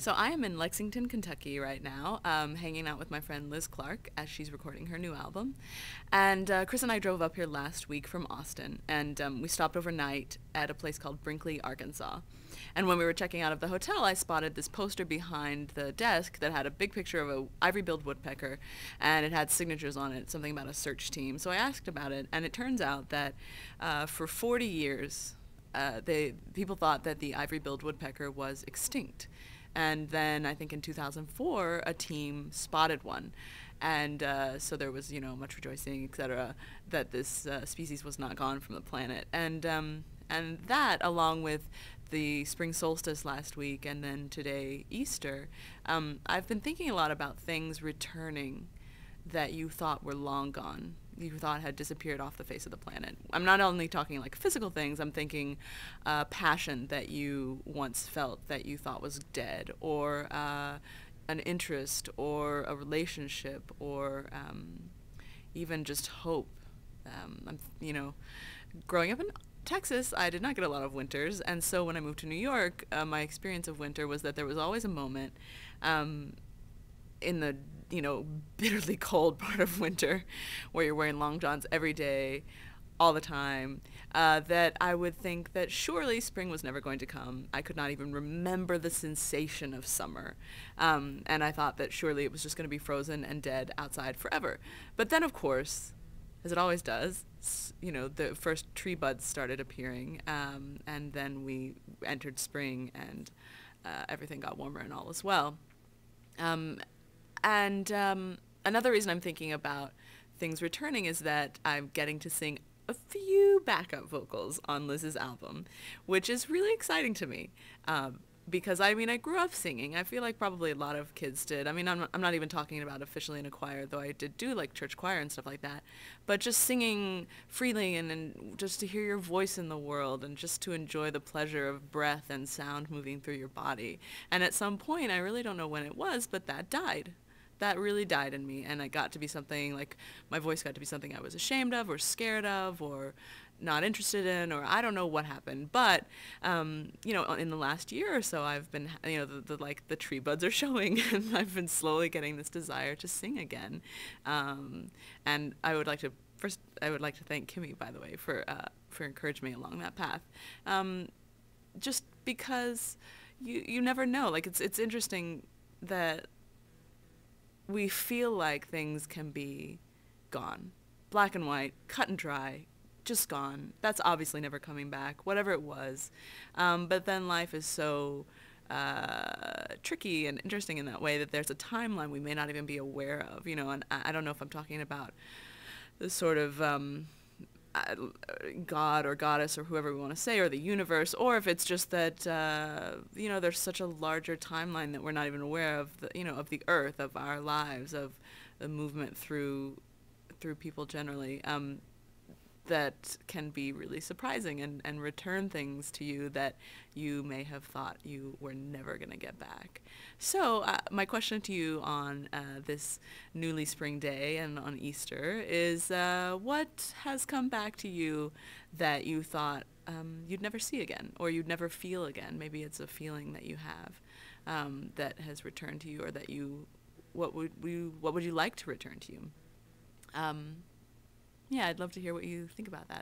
So I am in Lexington, Kentucky right now, hanging out with my friend Liz Clark as she's recording her new album. And Chris and I drove up here last week from Austin, and we stopped overnight at a place called Brinkley, Arkansas. And when we were checking out of the hotel, I spotted this poster behind the desk that had a big picture of a ivory-billed woodpecker, and it had signatures on it, something about a search team. So I asked about it, and it turns out that for 40 years, people thought that the ivory-billed woodpecker was extinct. And then I think in 2004, a team spotted one. And so there was, much rejoicing, etc., that this species was not gone from the planet. And that, along with the spring solstice last week and then today Easter, I've been thinking a lot about things returning that you thought were long gone, you thought had disappeared off the face of the planet. I'm not only talking like physical things, I'm thinking passion that you once felt that you thought was dead, or an interest, or a relationship, or even just hope. Growing up in Texas, I did not get a lot of winters, and so when I moved to New York, my experience of winter was that there was always a moment in the bitterly cold part of winter where you're wearing long johns every day all the time, that I would think that surely spring was never going to come. I could not even remember the sensation of summer, and I thought that surely it was just going to be frozen and dead outside forever. But then, of course, as it always does, the first tree buds started appearing, and then we entered spring, and everything got warmer and all is well. And another reason I'm thinking about things returning is that I'm getting to sing a few backup vocals on Liz's album, which is really exciting to me. Because I grew up singing. I feel like probably a lot of kids did. I'm not even talking about officially in a choir, though I did do like church choir and stuff like that. But just singing freely and just to hear your voice in the world and just to enjoy the pleasure of breath and sound moving through your body. And at some point, I really don't know when it was, but that died. That really died in me, and it got to be something like, my voice got to be something I was ashamed of or scared of or not interested in, or I don't know what happened. But in the last year or so, I've been, the tree buds are showing, and I've been slowly getting this desire to sing again. And I would like to thank Kimmy, by the way, for encouraging me along that path. Just because you never know. Like, it's interesting that we feel like things can be gone, black and white, cut and dry, just gone. That's obviously never coming back, whatever it was. But then life is so tricky and interesting in that way that there's a timeline we may not even be aware of, and I don't know if I'm talking about the sort of God or goddess or whoever we want to say, or the universe, or if it's just that there's such a larger timeline that we're not even aware of, of the earth, of our lives, of the movement through people generally, that can be really surprising and return things to you that you may have thought you were never going to get back. So my question to you on this newly spring day and on Easter is, what has come back to you that you thought you'd never see again, or you'd never feel again? Maybe it's a feeling that you have that has returned to you, or that what would you like to return to you? Yeah, I'd love to hear what you think about that.